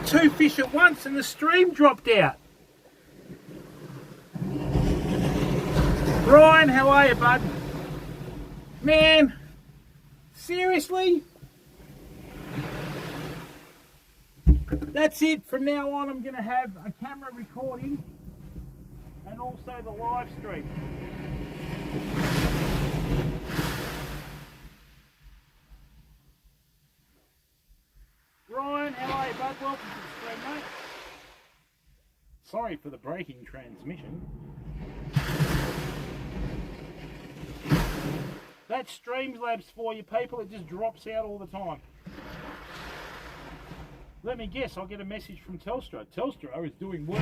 caught 2 fish at once and the stream dropped out. Ryan, how are you, bud? Man, seriously? That's it. From now on, I'm going to have a camera recording and also the live stream. Ryan, how are you, bud? Welcome to the stream, mate. Sorry for the breaking transmission. That Streamlabs for you people, it just drops out all the time. Let me guess, I'll get a message from Telstra. Telstra is doing work.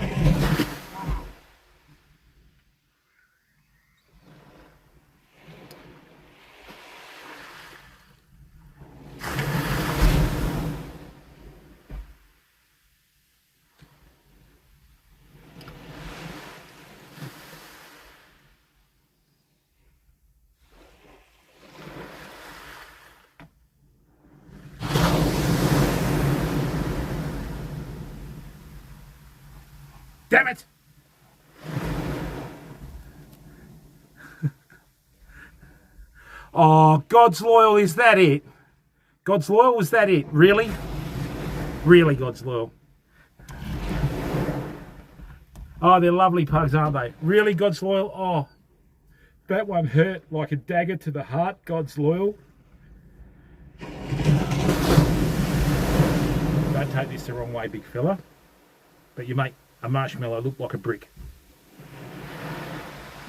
Damn it! Oh, God's Loyal, is that it? God's Loyal, was that it? Really? Really, God's Loyal? Oh, they're lovely pugs, aren't they? Really, God's Loyal? Oh, that one hurt like a dagger to the heart, God's Loyal. Don't take this the wrong way, big fella. But you make a marshmallow look like a brick.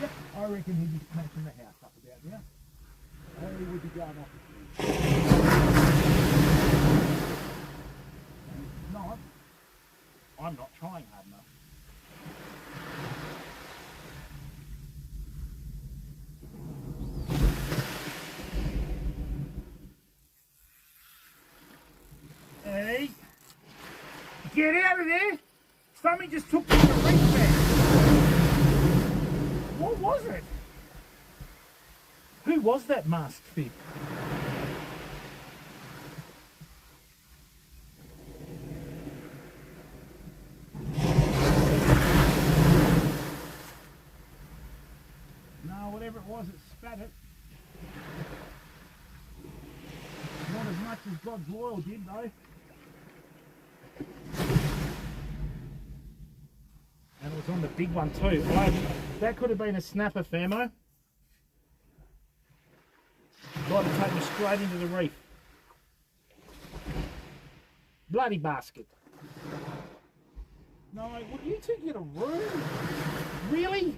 Yep, I reckon he'd be smashing the house up about now. He would be going off. If not, I'm not trying hard enough. Hey, get out of there! Something just took me to the reef bed. What was it? Who was that masked fig? No, whatever it was, it spat it. Not as much as God's Loyal did, though. And it was on the big one too. That could have been a snapper, Famo. Tried to take me straight into the reef. Bloody basket. No, would you two get a room? Really?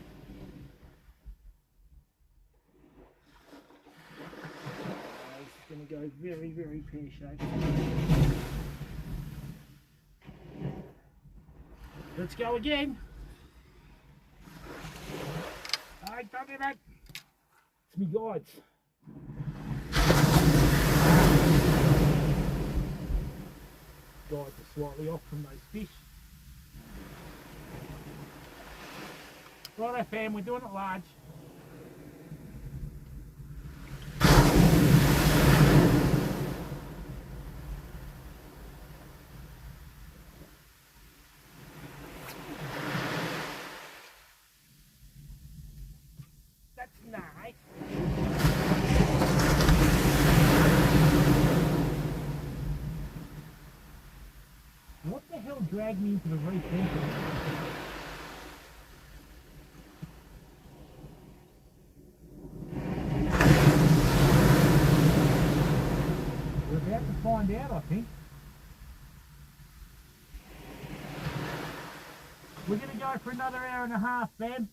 Oh, this is going to go very, very pear-shaped. Let's go again. Alright, don't do that. It's me guides. Guides are slightly off from those fish. Righto fam, we're doing it large. Nice. What the hell dragged me into the reef anchor? We're about to find out, I think. We're going to go for another hour and a half, man.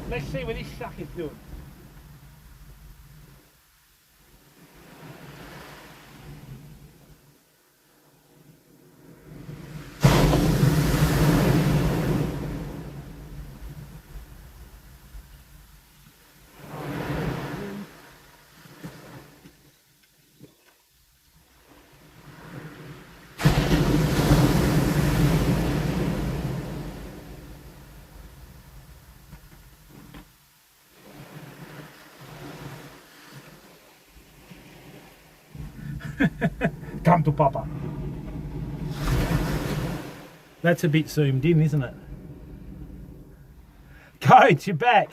Let's see what this sucker's doing. Come to Papa. That's a bit zoomed in, isn't it? Coach, you're back.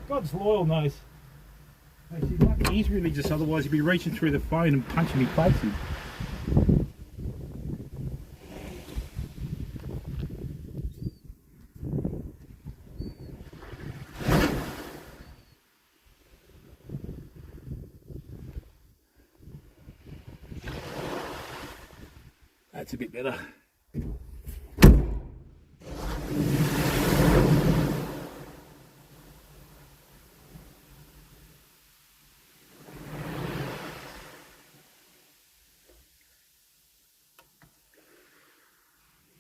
God's loyal knows. He's religious, otherwise he'd be reaching through the phone and punching me face in. That's a bit better.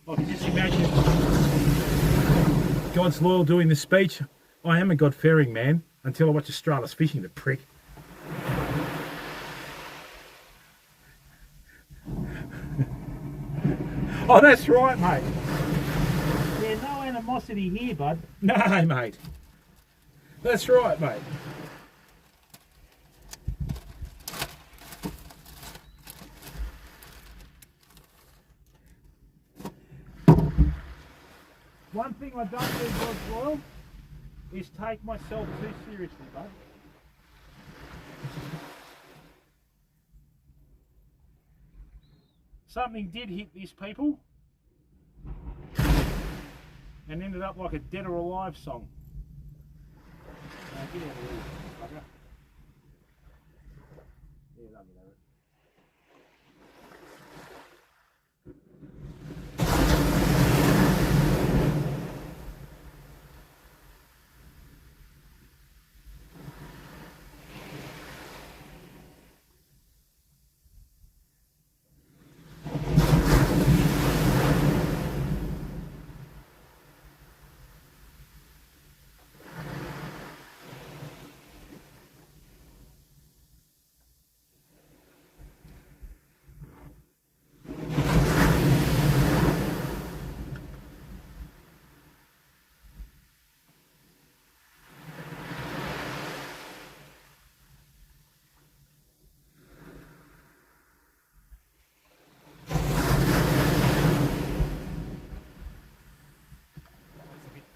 I can just imagine God's loyal doing this speech. I am a God-fearing man until I watch Australis fishing, the prick. Oh, that's right, mate. Yeah, no animosity here, bud. No, mate. That's right, mate. One thing I don't do, God's loyal, is take myself too seriously, bud. Something did hit this people and ended up like a Dead or Alive song. Get out of here, bugger. Yeah, that'll be it.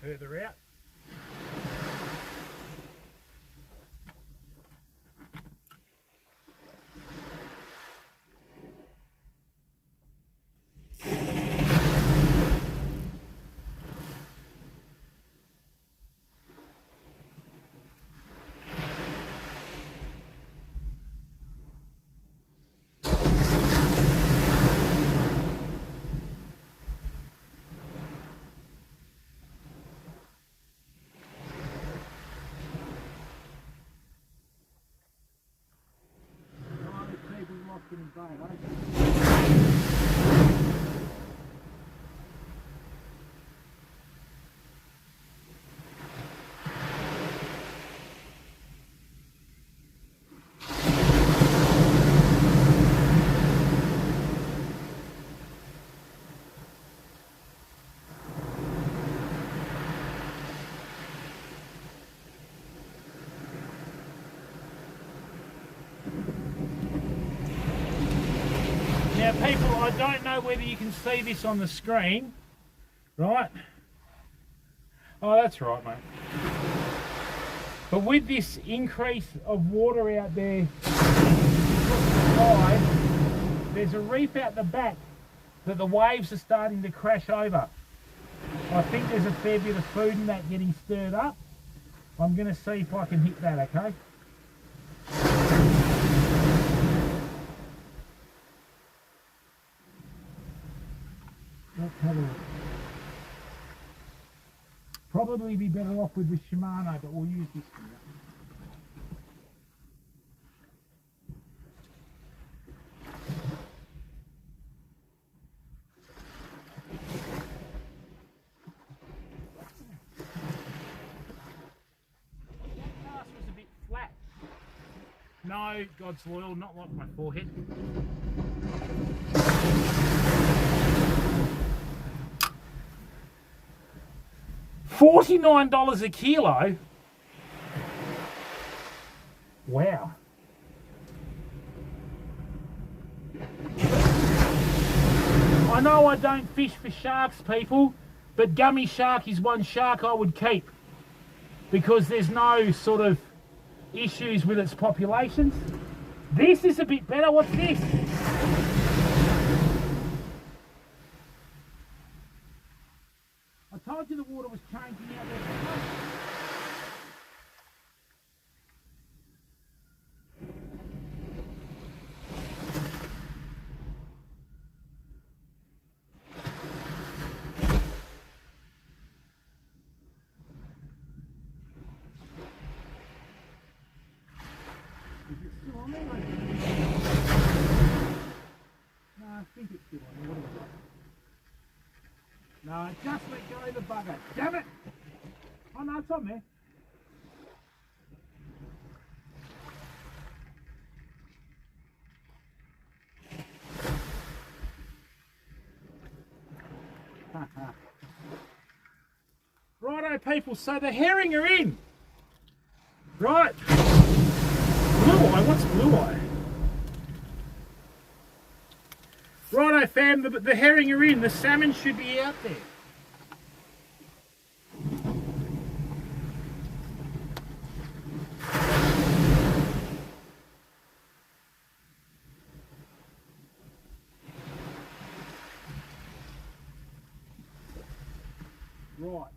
Further out. Now people, I don't know whether you can see this on the screen, right? Oh, that's right, mate. But with this increase of water out there, there's a reef out the back that the waves are starting to crash over. I think there's a fair bit of food in that getting stirred up. I'm going to see if I can hit that, okay? Let's have a look. Probably be better off with the Shimano, but we'll use this one. That cast was a bit flat. No, God's loyal, not like my forehead. $49 a kilo. Wow. I know I don't fish for sharks, people, but gummy shark is one shark I would keep because there's no sort of issues with its populations. This is a bit better. What's this? I told you the water was changing out there. I think it's still on there. What have I got? No, just let go of the bugger. Damn it! Oh no, it's on there. Righto people, so the herring are in. Right. Blue eye, what's blue eye? Righto fam, the herring are in, the salmon should be out there. Right.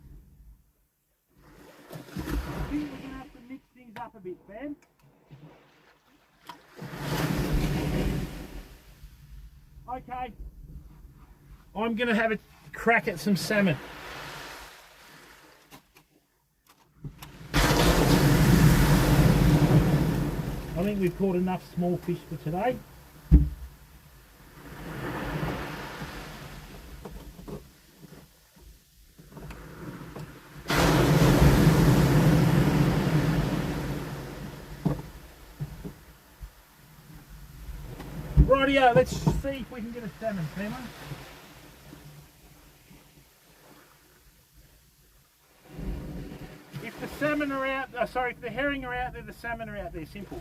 I think we're going to have to mix things up a bit, fam. Okay, I'm going to have a crack at some salmon. I think we've caught enough small fish for today. Rightio, let's see if we can get a salmon, family. If the salmon are out, if the herring are out there, the salmon are out there, simple.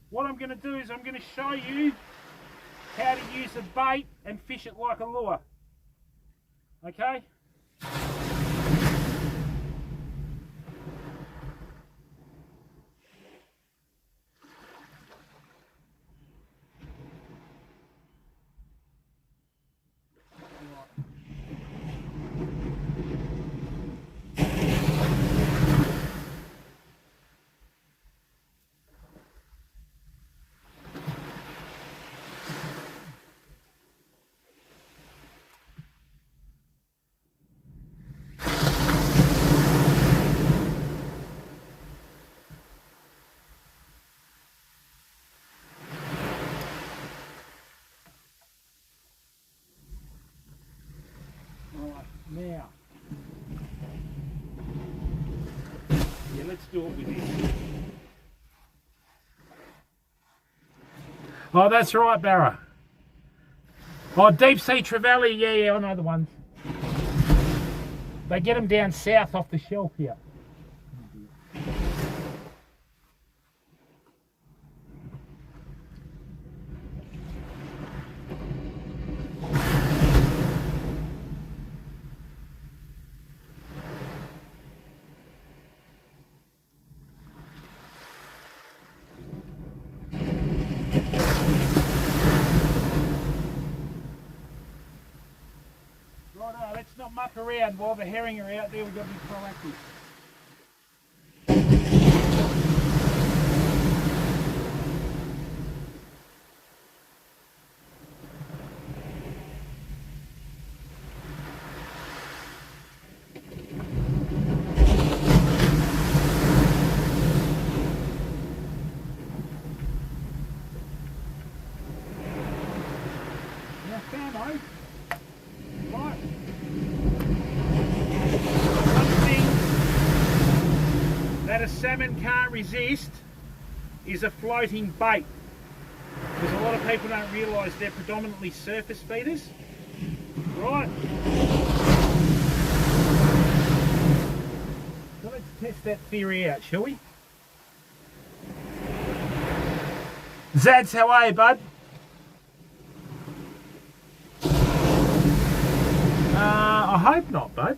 What I'm going to do is I'm going to show you how to use a bait and fish it like a lure. Okay? Now, yeah, let's do it with this. Oh, that's right, Barra. Oh, deep sea trevally, yeah, I know the ones. They get them down south off the shelf here. Let's not muck around while the herring are out there. We've got to be proactive. Now, famo. Right. That a salmon can't resist is a floating bait, because a lot of people don't realise they're predominantly surface feeders. Right, so let's that theory out, shall we? Zads, how are you, bud? I hope not, bud.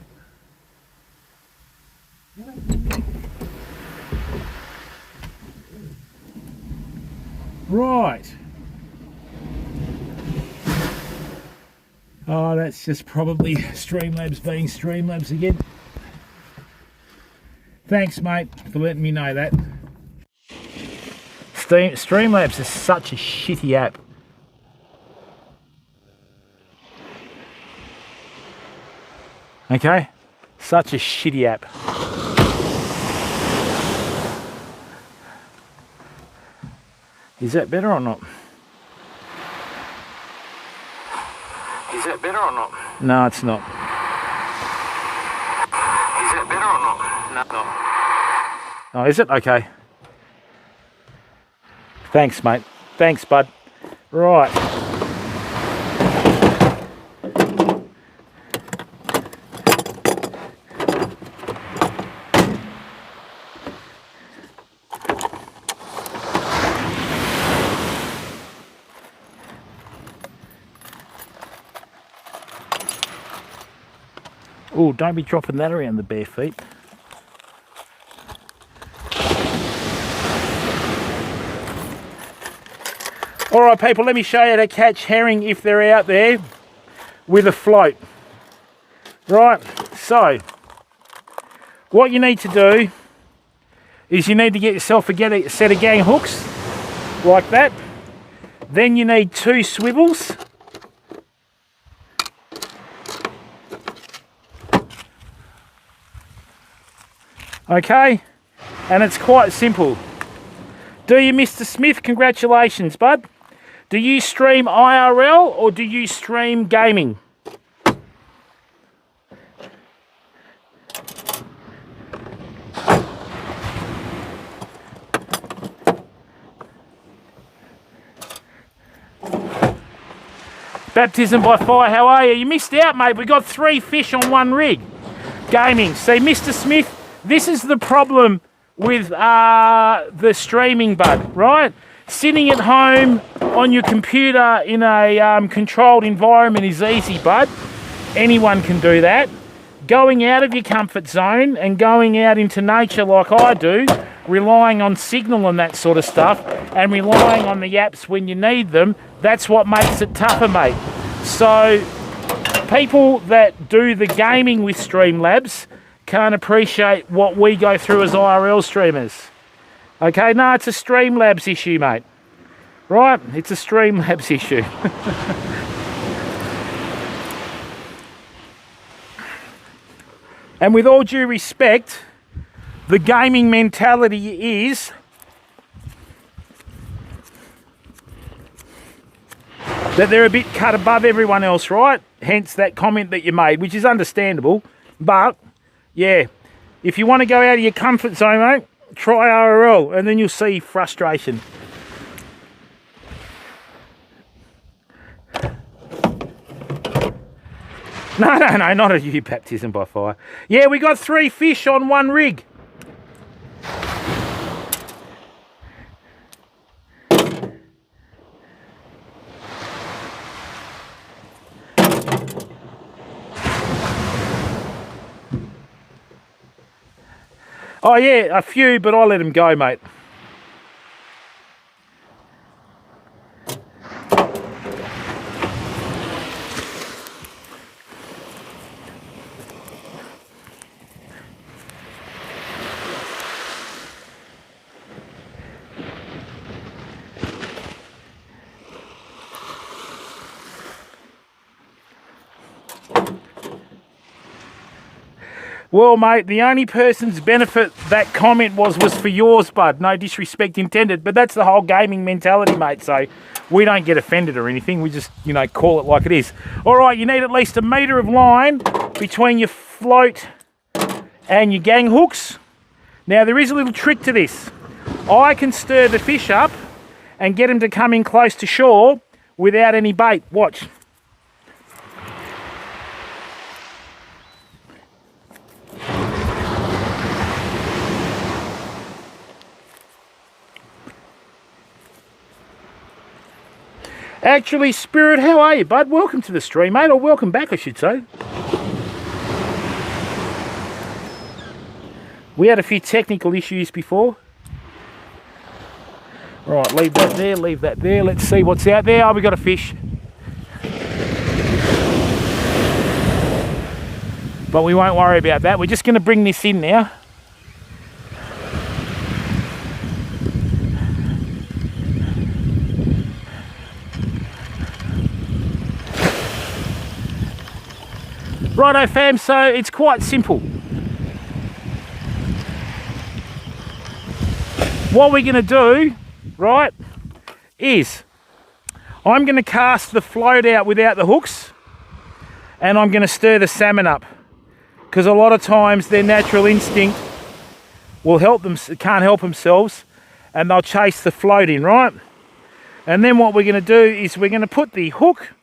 Right. Oh, that's just probably Streamlabs being Streamlabs again. Thanks, mate, for letting me know that. Streamlabs is such a shitty app. Okay? Such a shitty app. Is that better or not? Is that better or not? No, it's not. Is that better or not? No, it's not. Oh, is it? Okay. Thanks, mate. Thanks, bud. Right. Oh, don't be dropping that around the bare feet. All right, people, let me show you how to catch herring if they're out there with a float. Right, so what you need to do is you need to get yourself a set of gang hooks like that. Then you need 2 swivels. Okay, and it's quite simple. Do you, Mr. Smith? Congratulations, bud. Do you stream IRL or do you stream gaming? Baptism by fire, how are you? You missed out, mate. We got 3 fish on 1 rig. Gaming. See, Mr. Smith, this is the problem with the streaming, bud, right? Sitting at home on your computer in a controlled environment is easy, bud. Anyone can do that. Going out of your comfort zone and going out into nature like I do, relying on signal and that sort of stuff, and relying on the apps when you need them, that's what makes it tougher, mate. So people that do the gaming with Streamlabs can't appreciate what we go through as IRL streamers. Okay, no, it's a Streamlabs issue, mate. Right, it's a Streamlabs issue. And with all due respect, the gaming mentality is that they're a bit cut above everyone else, right? Hence that comment that you made, which is understandable. But, yeah, if you want to go out of your comfort zone, mate, try IRL and then you'll see frustration. No, not a you, baptism by fire. Yeah, we got 3 fish on 1 rig. Oh yeah, a few, but I let them go, mate. Well, mate, the only person's benefit that comment was for yours, bud. No disrespect intended, but that's the whole gaming mentality, mate. So we don't get offended or anything. We just, you know, call it like it is. All right, you need at least 1 metre of line between your float and your gang hooks. Now, there is a little trick to this. I can stir the fish up and get them to come in close to shore without any bait. Watch. Actually, Spirit, how are you, bud? Welcome to the stream, mate, or welcome back, I should say. We had a few technical issues before. Right, leave that there, leave that there. Let's see what's out there. Oh, we got a fish. But we won't worry about that. We're just going to bring this in now. Righto fam, so it's quite simple. What we're going to do, right, is I'm going to cast the float out without the hooks, and I'm going to stir the salmon up, because a lot of times their natural instinct will help them, can't help themselves, and they'll chase the float in, right? And then what we're going to do is we're going to put the hook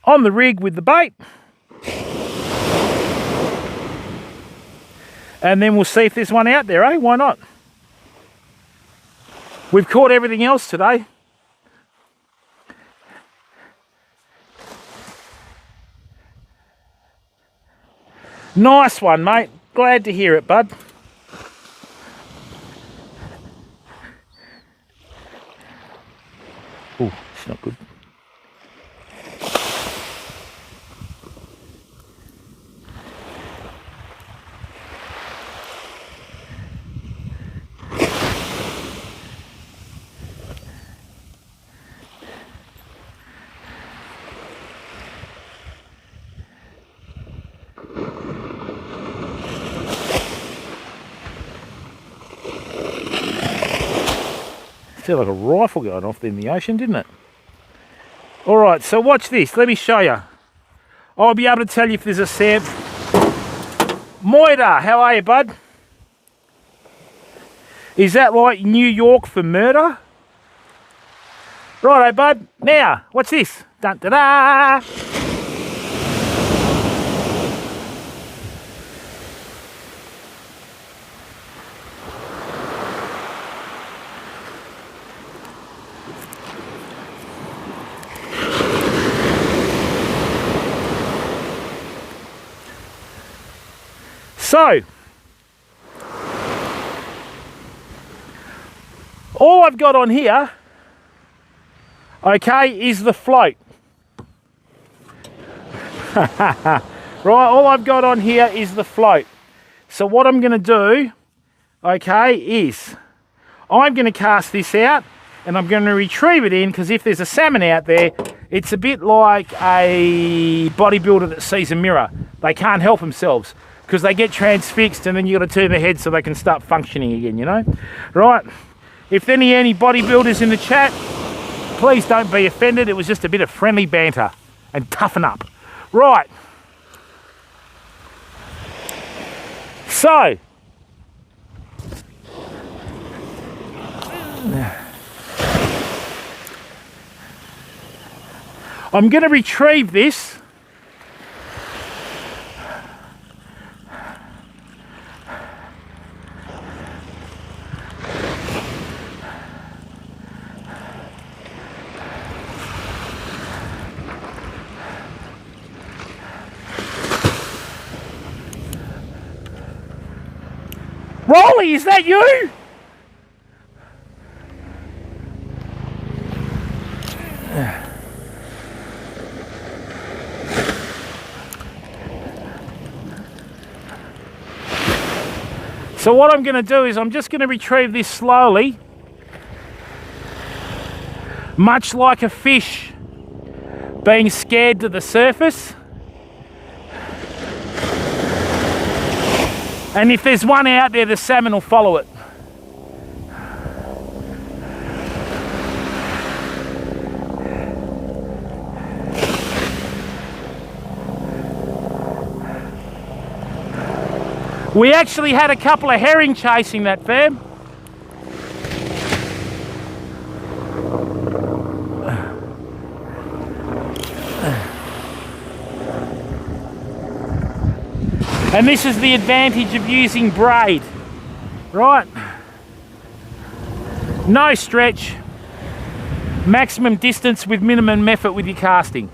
on the rig with the bait, and then we'll see if there's one out there, eh? Why not? We've caught everything else today. Nice one, mate. Glad to hear it, bud. Oh, it's not good. Sounded like a rifle going off in the ocean, didn't it? Alright, so watch this. Let me show you. I'll be able to tell you if there's a Sam. Moida, how are you, bud? Is that like New York for murder? Righto, bud. Now, what's this? Dun da da! So, all I've got on here, okay, is the float. Right, all I've got on here is the float. So what I'm going to do, okay, is I'm going to cast this out and I'm going to retrieve it in, because if there's a salmon out there, it's a bit like a bodybuilder that sees a mirror. They can't help themselves, because they get transfixed and then you got to turn their head so they can start functioning again, you know? Right, if any bodybuilders in the chat, please don't be offended. It was just a bit of friendly banter, and toughen up. Right. So, I'm going to retrieve this. Rolly, is that you? So what I'm going to do is I'm just going to retrieve this slowly, much like a fish being scared to the surface. And if there's one out there, the salmon will follow it. We actually had a couple of herring chasing that, fam. And this is the advantage of using braid, right? No stretch, Maximum distance with minimum effort with your casting.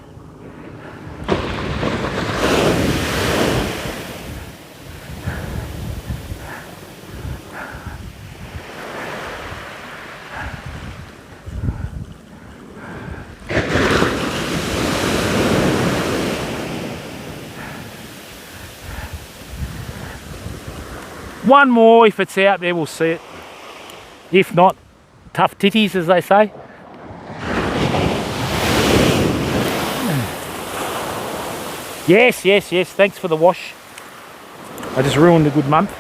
One more, if it's out there, we'll see it. If not, tough titties, as they say. Yes, yes, yes, thanks for the wash. I just ruined a good month.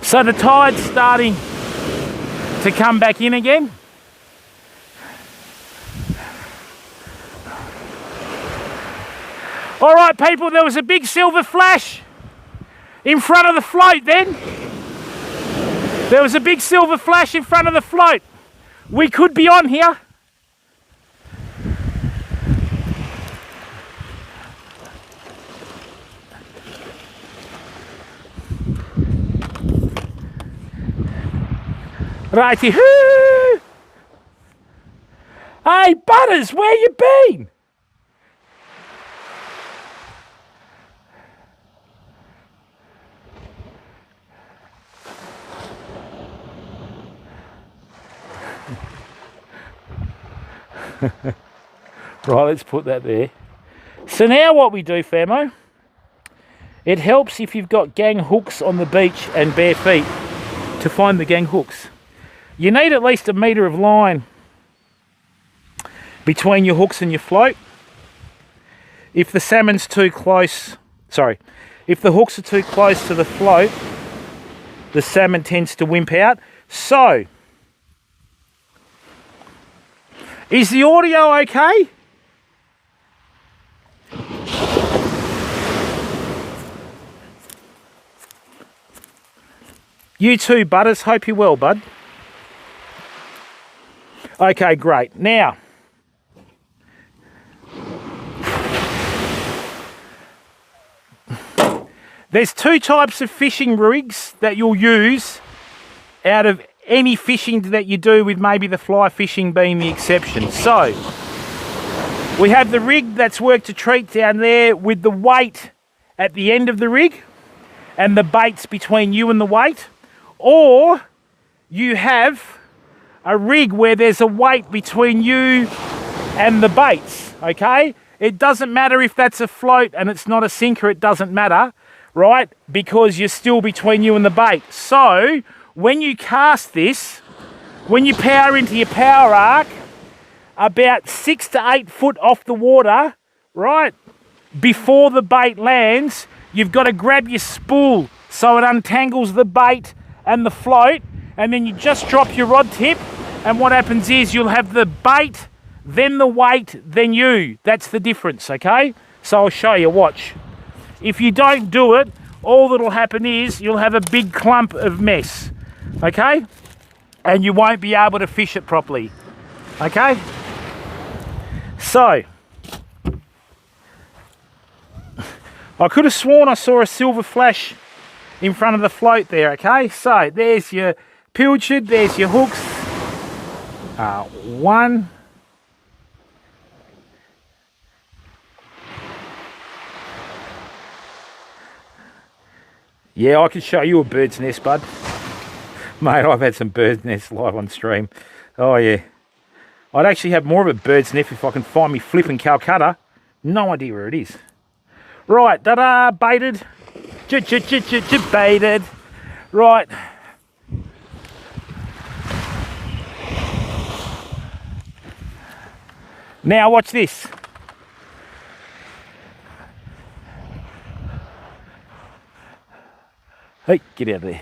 So the tide's starting to come back in again. All right, people, there was a big silver flash in front of the float then. There was a big silver flash in front of the float. We could be on here. Righty-hoo! Hey, Butters, where you been? Right, let's put that there. So now what we do, famo, it helps if you've got gang hooks on the beach and bare feet to find the gang hooks. You need at least 1 metre of line between your hooks and your float. If the salmon's too close, if the hooks are too close to the float, the salmon tends to wimp out. So, is the audio okay? You too, Butters. Hope you're well, bud. Okay, great. Now, there's 2 types of fishing rigs that you'll use out of any fishing that you do, with maybe the fly fishing being the exception. So, we have the rig that's worked a treat down there with the weight at the end of the rig and the baits between you and the weight. Or you have a rig where there's a weight between you and the baits, okay? It doesn't matter if that's a float and it's not a sinker, it doesn't matter, right? Because you're still between you and the bait. So, when you cast this, when you power into your power arc, about 6 to 8 foot off the water, right, before the bait lands, you've got to grab your spool so it untangles the bait and the float, and then you just drop your rod tip, and what happens is you'll have the bait, then the weight, then you. That's the difference, okay? So I'll show you, watch. If you don't do it, all that'll happen is you'll have a big clump of mess, okay? And you won't be able to fish it properly, okay? So, I could have sworn I saw a silver flash in front of the float there, okay? So, there's your pilchard, there's your hooks. 1. Yeah, I can show you a bird's nest, bud. Mate, I've had some bird's nests live on stream. Oh, yeah. I'd actually have more of a bird's nest if I can find me flipping Calcutta. No idea where it is. Right, da-da, baited. Baited. Right. Now watch this. Hey, get out of there.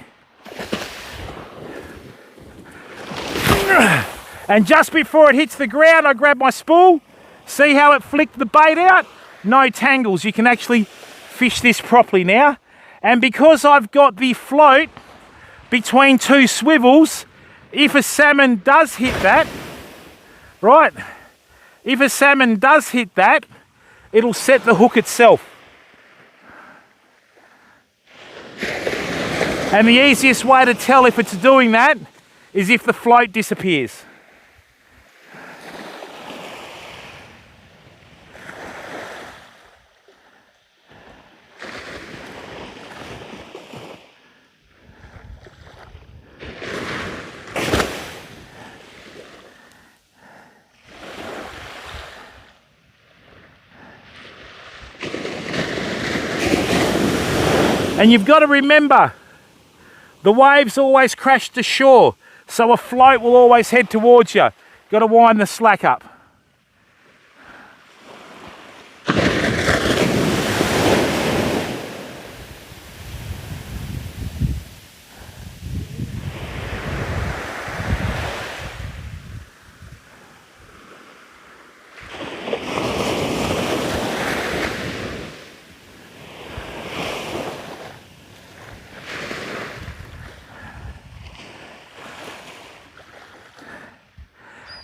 And just before it hits the ground, I grab my spool. See how it flicked the bait out? No tangles. You can actually fish this properly now. And because I've got the float between 2 swivels, if a salmon does hit that, right, if a salmon does hit that, it'll set the hook itself. And the easiest way to tell if it's doing that is if the float disappears. And you've got to remember, the waves always crash to shore, so a float will always head towards you. Got to wind the slack up.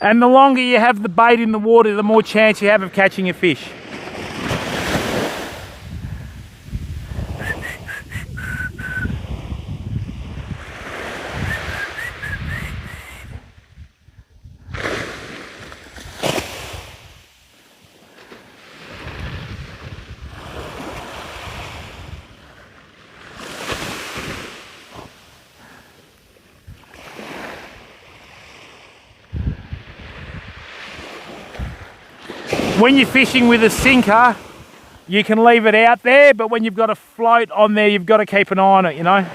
And the longer you have the bait in the water, the more chance you have of catching a fish. When you're fishing with a sinker, you can leave it out there, but when you've got a float on there, you've got to keep an eye on it, you know.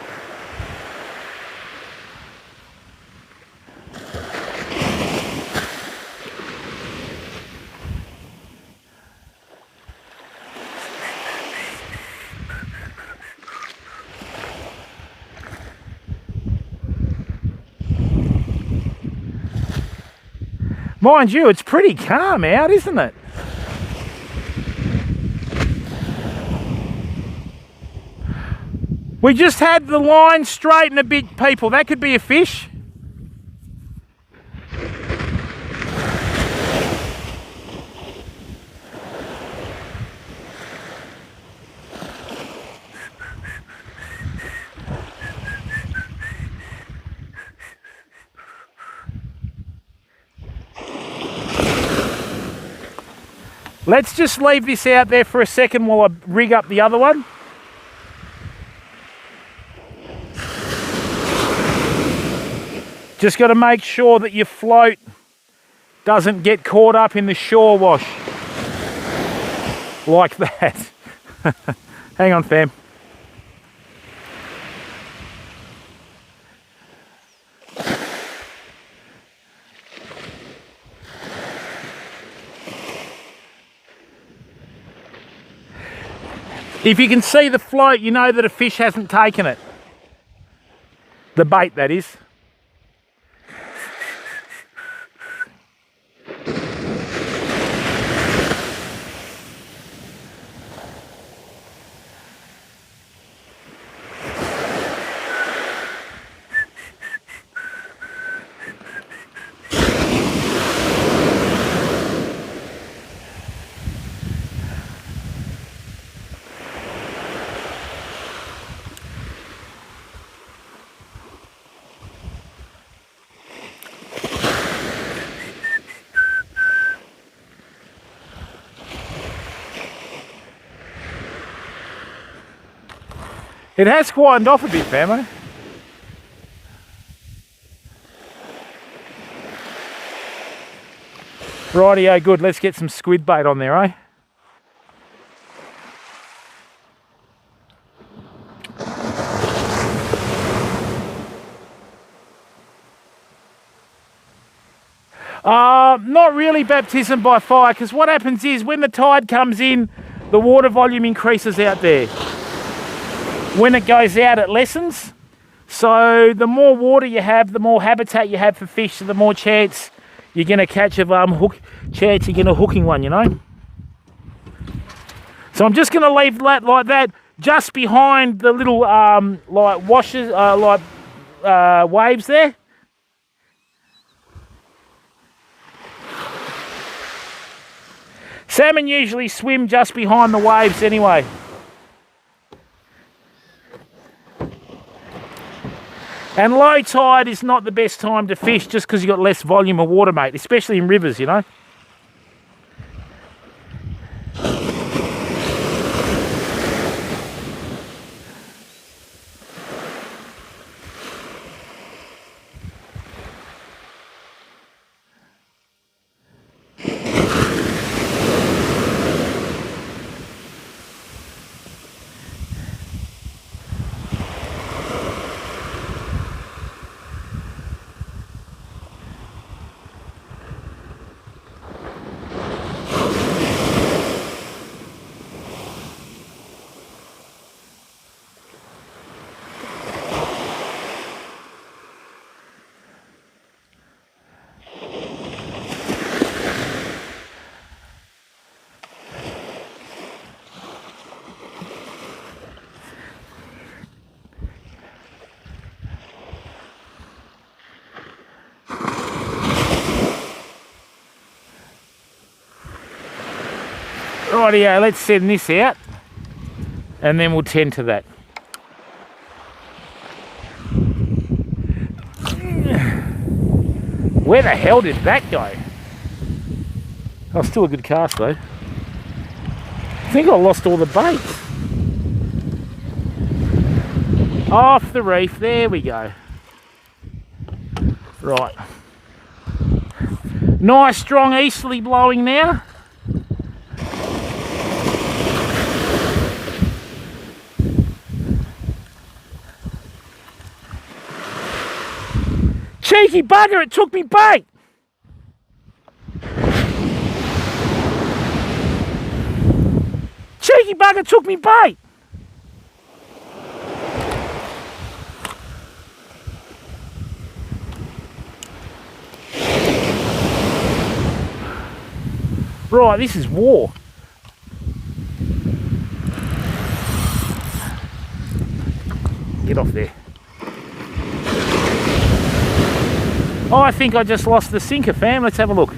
Mind you, it's pretty calm out, isn't it? We just had the line straighten a bit, people. That could be a fish. Let's just leave this out there for a second while I rig up the other one. Just got to make sure that your float doesn't get caught up in the shore wash like that. Hang on, fam. If you can see the float, you know that a fish hasn't taken it. The bait, that is. It has quietened off a bit, famo. Rightio, good. Let's get some squid bait on there, eh? Not really baptism by fire, because what happens is when the tide comes in, the water volume increases out there. When it goes out, it lessens. So the more water you have, the more habitat you have for fish, so the more chance you're going to catch of chance you're going to hooking one, you know. So I'm just going to leave that like that, just behind the little like washes, waves there. Salmon usually swim just behind the waves anyway. And low tide is not the best time to fish just because you've got less volume of water, mate, especially in rivers, you know. Rightio, let's send this out and then we'll tend to that. Where the hell did that go? Oh, still a good cast though. I think I lost all the baits. Off the reef, there we go. Right. Nice strong easterly blowing now. Cheeky bugger, it took me bait. Cheeky bugger took me bait. Right, this is war. Get off there. Oh, I think I just lost the sinker, fam. Let's have a look.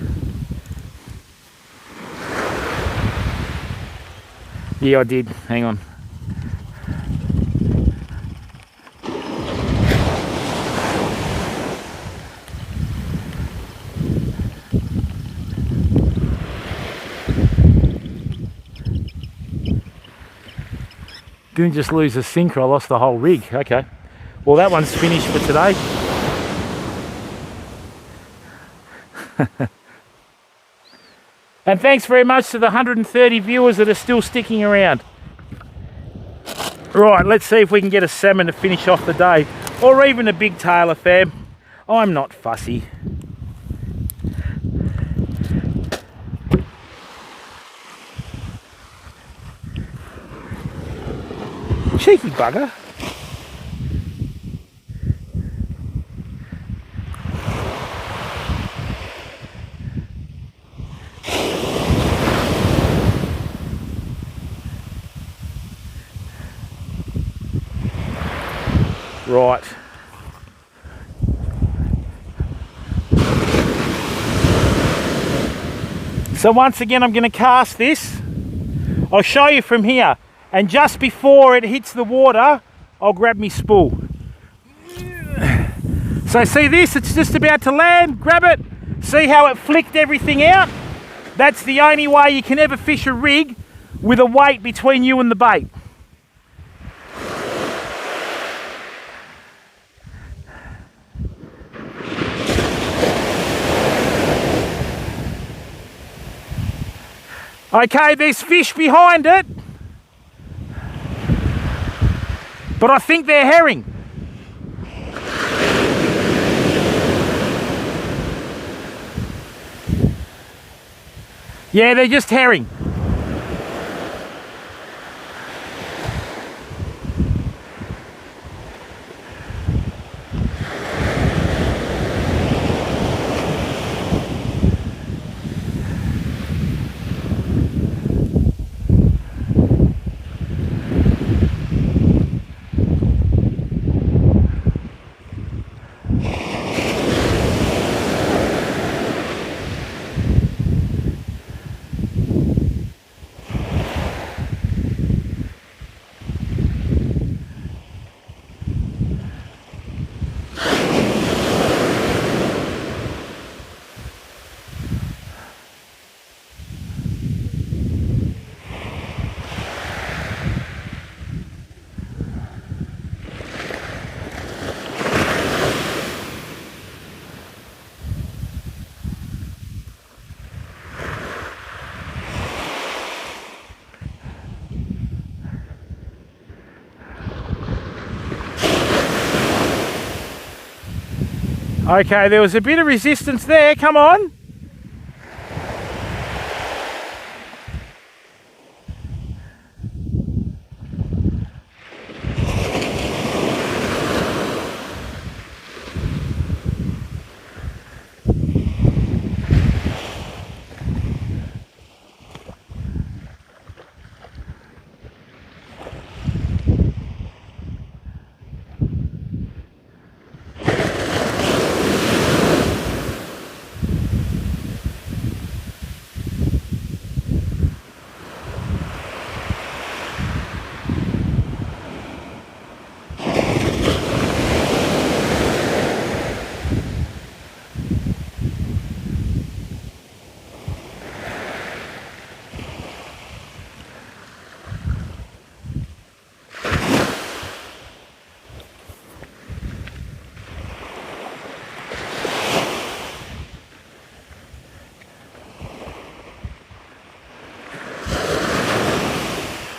Yeah, I did. Hang on. Didn't just lose the sinker, I lost the whole rig. Okay. Well, that one's finished for today. And thanks very much to the 130 viewers that are still sticking around. Right, let's see if we can get a salmon to finish off the day, or even a big tailer, fam. I'm not fussy. Cheeky bugger. Right. So once again, I'm going to cast this. I'll show you from here. And just before it hits the water, I'll grab me spool. So see this? It's just about to land. Grab it. See how it flicked everything out? That's the only way you can ever fish a rig with a weight between you and the bait. Okay, there's fish behind it, but I think they're herring. Yeah, they're just herring. Okay, there was a bit of resistance there. Come on.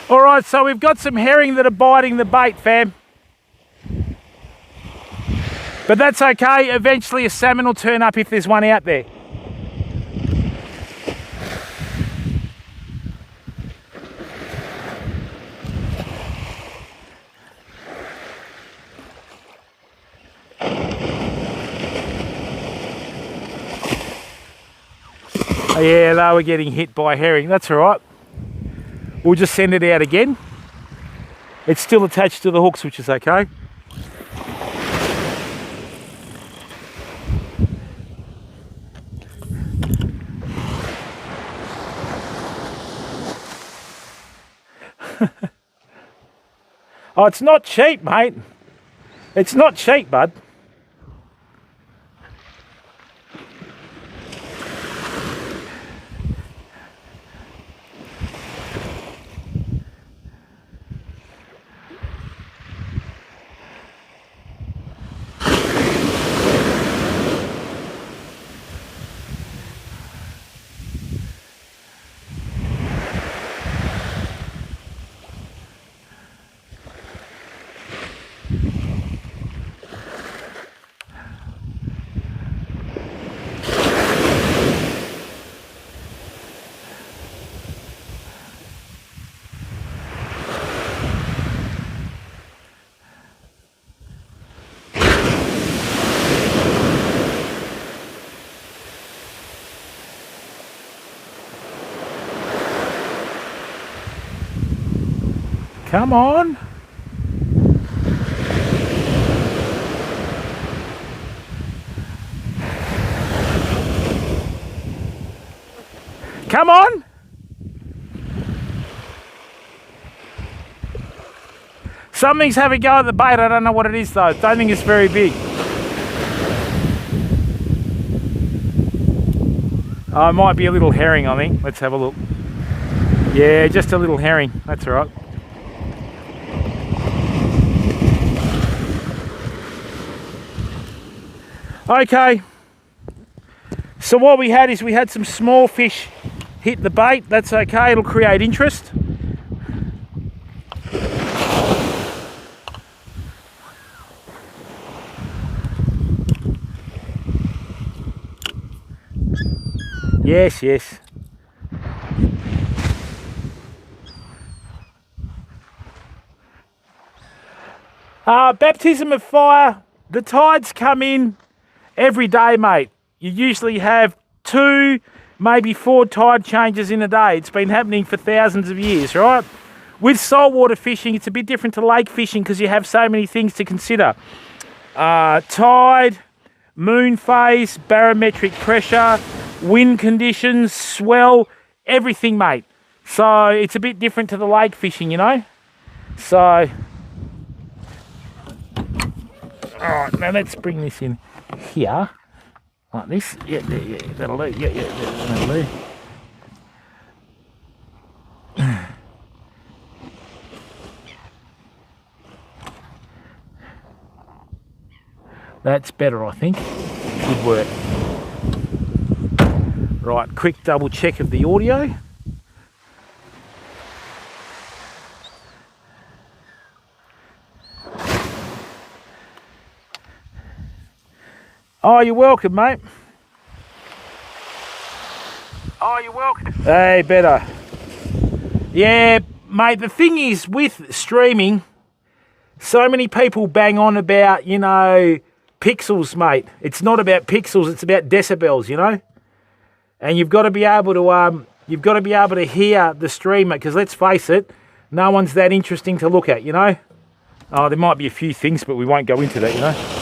All right, so we've got some herring that are biting the bait, fam. But that's okay. Eventually a salmon will turn up if there's one out there. Oh, yeah, they were getting hit by herring. That's all right. We'll just send it out again. It's still attached to the hooks, which is okay. Oh, it's not cheap, mate. It's not cheap, bud. Come on. Come on. Something's having a go at the bait. I don't know what it is though. Don't think it's very big. Oh, it might be a little herring, I think. Let's have a look. Yeah, just a little herring. That's all right. Okay, so what we had is we had some small fish hit the bait. That's okay, it'll create interest. Yes, yes. Baptism of fire, the tides come in every day, mate. You usually have 2, maybe 4 tide changes in a day. It's been happening for thousands of years, right? With saltwater fishing, it's a bit different to lake fishing because you have so many things to consider. Tide, moon phase, barometric pressure, wind conditions, swell, everything, mate. So it's a bit different to the lake fishing, you know? So, all right, now let's bring this in here, like this. Yeah, yeah, that'll do. Yeah, that'll do. That's better, I think. Good work. Right, quick double check of the audio. Oh, you're welcome, mate. Oh, you're welcome. Hey, better. Yeah, mate, the thing is with streaming, so many people bang on about, you know, pixels, mate. It's not about pixels, it's about decibels, you know? And you've got to be able to hear the stream, mate, because let's face it, no one's that interesting to look at, you know? Oh, there might be a few things, but we won't go into that, you know?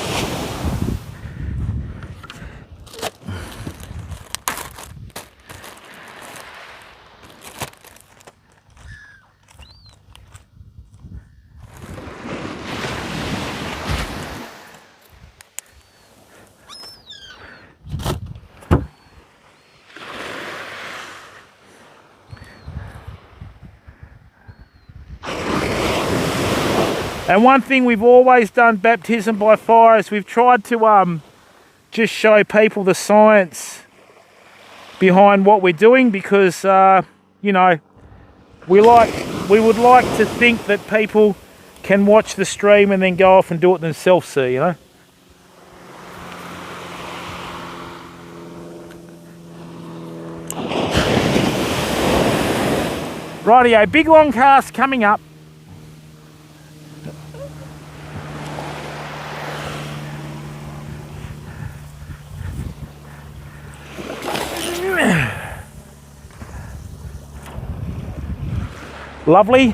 And one thing we've always done, baptism by fire, is we've tried to just show people the science behind what we're doing, because you know, we would like to think that people can watch the stream and then go off and do it themselves, sir, you know. Rightio, big long cast coming up. Lovely.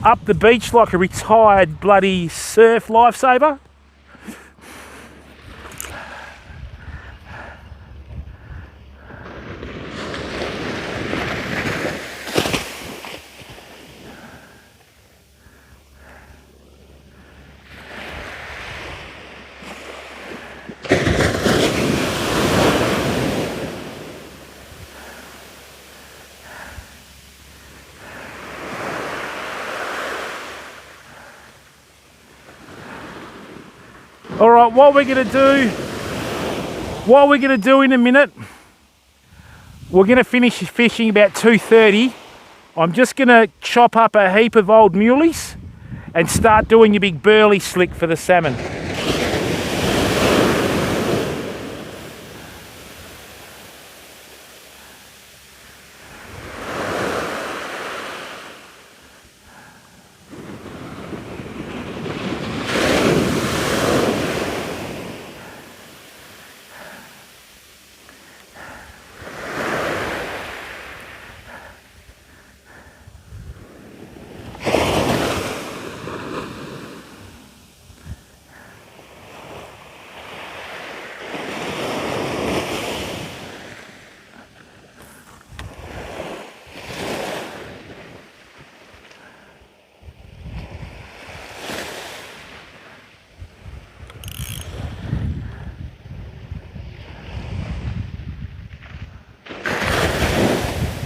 Up the beach like a retired bloody surf lifesaver. All right, what we're gonna do in a minute, we're gonna finish fishing about 2:30. I'm just gonna chop up a heap of old muleys and start doing a big burley slick for the salmon.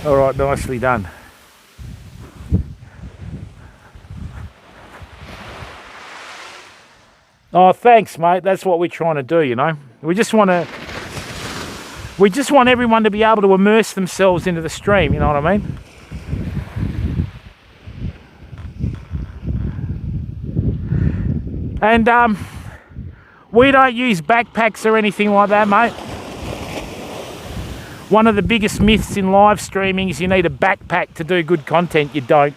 All right, nicely done. Oh, thanks, mate. That's what we're trying to do, you know. We just want everyone to be able to immerse themselves into the stream, you know what I mean? And we don't use backpacks or anything like that, mate. One of the biggest myths in live streaming is you need a backpack to do good content. You don't.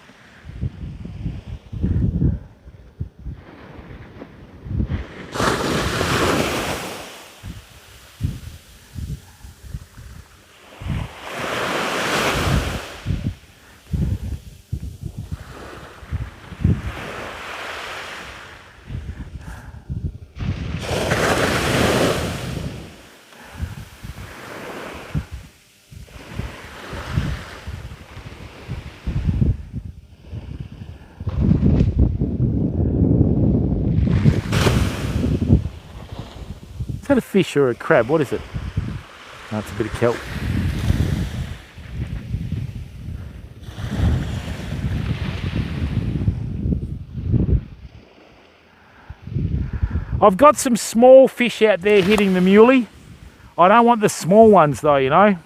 Is that a fish or a crab? What is it? Oh, it's a bit of kelp. I've got some small fish out there hitting the muley. I don't want the small ones though, you know.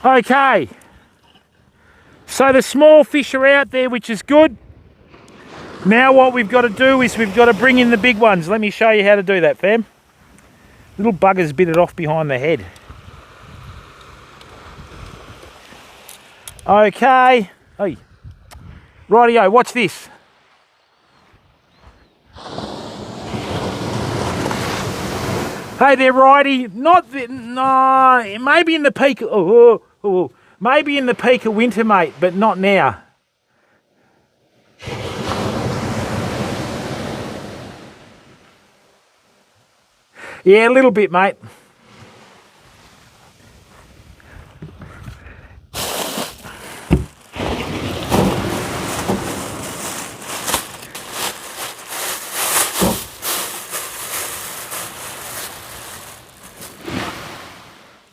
Okay. So the small fish are out there, which is good. Now what we've got to do is we've got to bring in the big ones. Let me show you how to do that, fam. Little buggers bit it off behind the head. Okay. Hey. Rightio, watch this. Hey there, righty. Not the, no, maybe in the peak. Maybe in the peak of winter, mate, but not now. Yeah, a little bit, mate.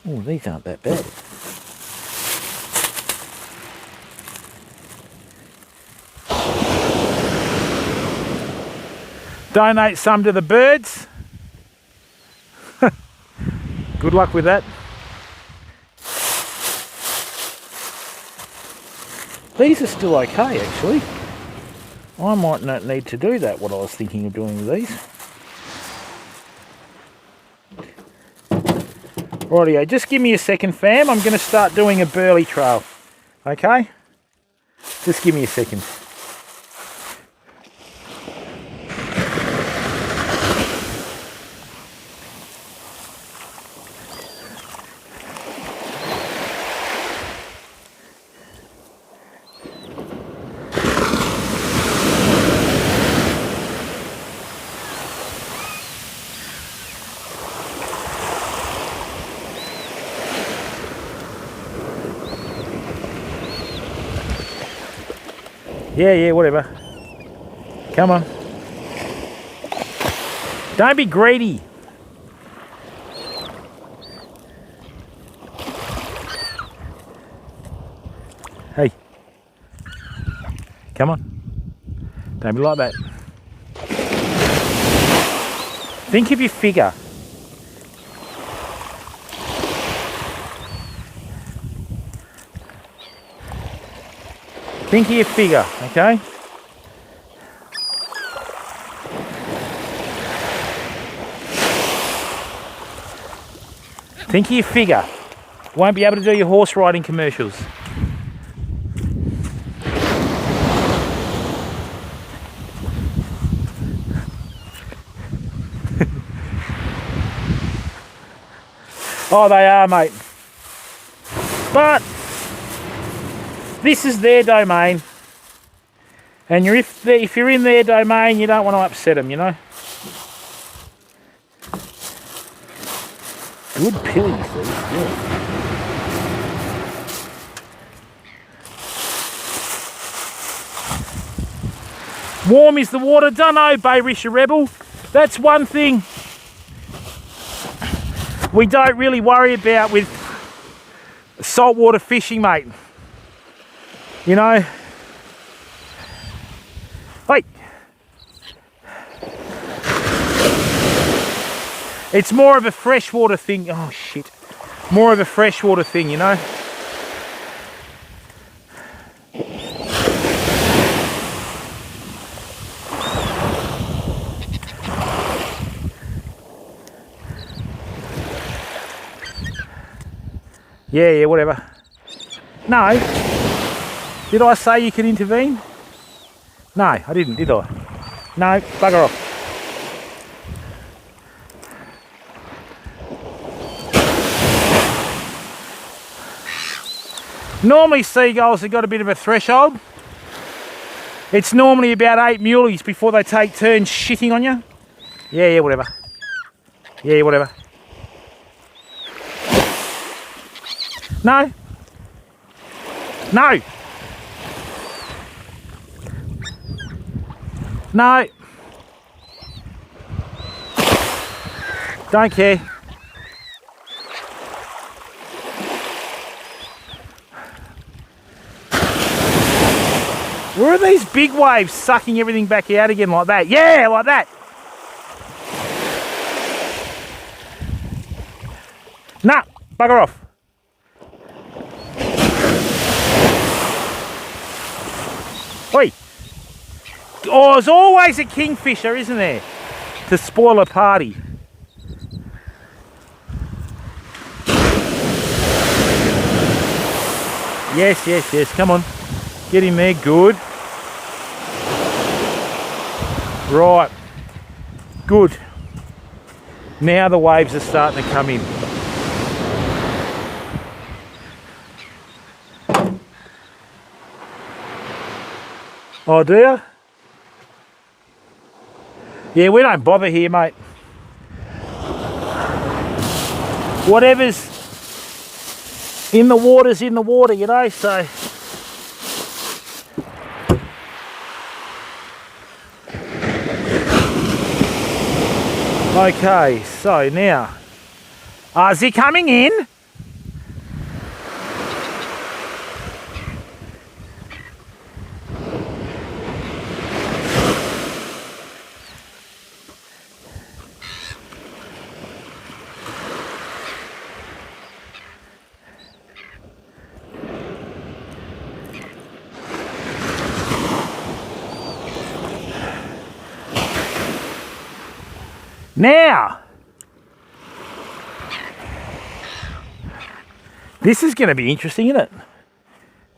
Oh, these aren't that bad. Donate some to the birds. Good luck with that. These are still okay, actually. I might not need to do that, what I was thinking of doing with these. Rightio, just give me a second, fam. I'm going to start doing a burley trail. Okay? Just give me a second. Yeah, whatever. Come on. Don't be greedy. Hey. Come on. Don't be like that. Think of your figure. Think of your figure, okay? Think of your figure. Won't be able to do your horse riding commercials. Oh, they are, mate. But this is their domain, and if you're in their domain, you don't want to upset them, you know. Good pillies, these. Yeah. Warm is the water. Dunno, Bay Risha Rebel. That's one thing we don't really worry about with saltwater fishing, mate. You know, hey, it's more of a freshwater thing. Oh shit, more of a freshwater thing, you know. Yeah, whatever. No. Did I say you can intervene? No, I didn't, did I? No, bugger off. Normally seagulls have got a bit of a threshold. It's normally about 8 muleys before they take turns shitting on you. Yeah, whatever. Yeah, whatever. No. No. No. Don't care. Where are these big waves sucking everything back out again like that? Yeah, like that. Nah, bugger off. Oi. Oh, there's always a kingfisher, isn't there? To spoil a party. Yes, yes, yes. Come on. Get him there. Good. Right. Good. Now the waves are starting to come in. Oh, do you? Yeah, we don't bother here, mate. Whatever's in the water's in the water, you know, so. Okay, so now, is he coming in? Now, this is going to be interesting, isn't it?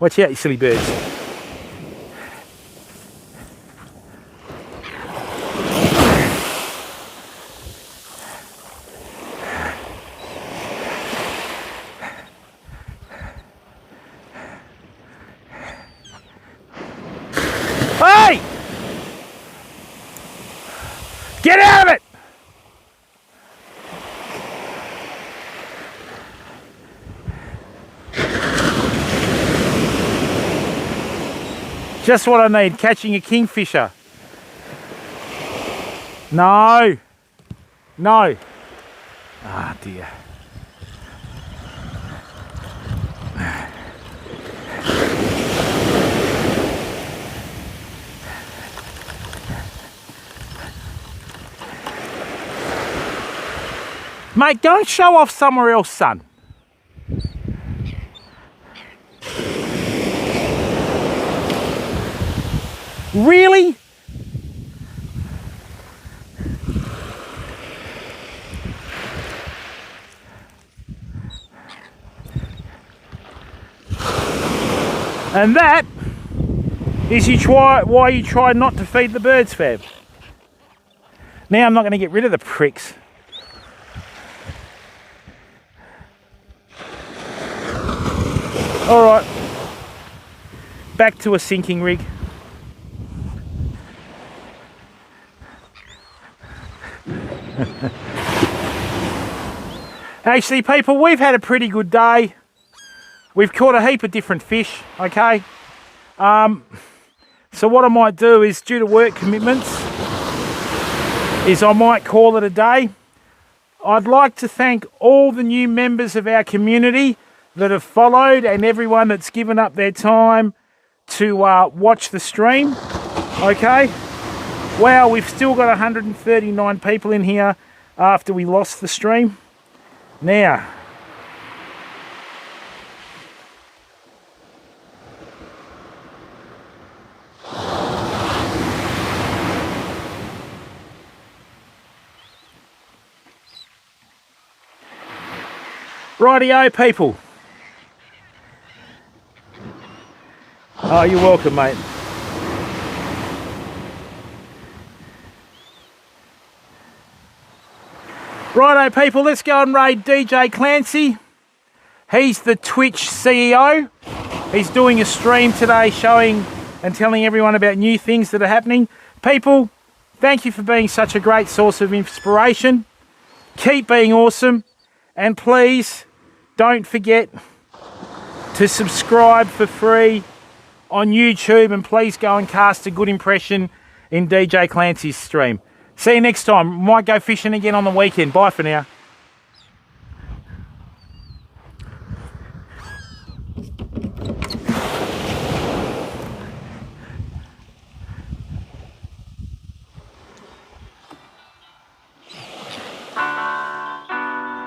Watch out, you silly birds. Hey! Get out of it! Just what I need, catching a kingfisher. No. No. Ah, dear. Mate, go and show off somewhere else, son. Really? And that is why you try not to feed the birds, Fab. Now I'm not going to get rid of the pricks. All right, back to a sinking rig. Actually, people, we've had a pretty good day. We've caught a heap of different fish, okay? So what I might do is, due to work commitments, is I might call it a day. I'd like to thank all the new members of our community that have followed and everyone that's given up their time to watch the stream, okay? Wow, we've still got 139 people in here after we lost the stream. Now, rightio, people. Oh, you're welcome, mate. Righto, people, let's go and raid DJ Clancy. He's the Twitch CEO. He's doing a stream today showing and telling everyone about new things that are happening. People, thank you for being such a great source of inspiration. Keep being awesome. And please, don't forget to subscribe for free on YouTube, and please go and cast a good impression in DJ Clancy's stream. See you next time. Might go fishing again on the weekend. Bye for now.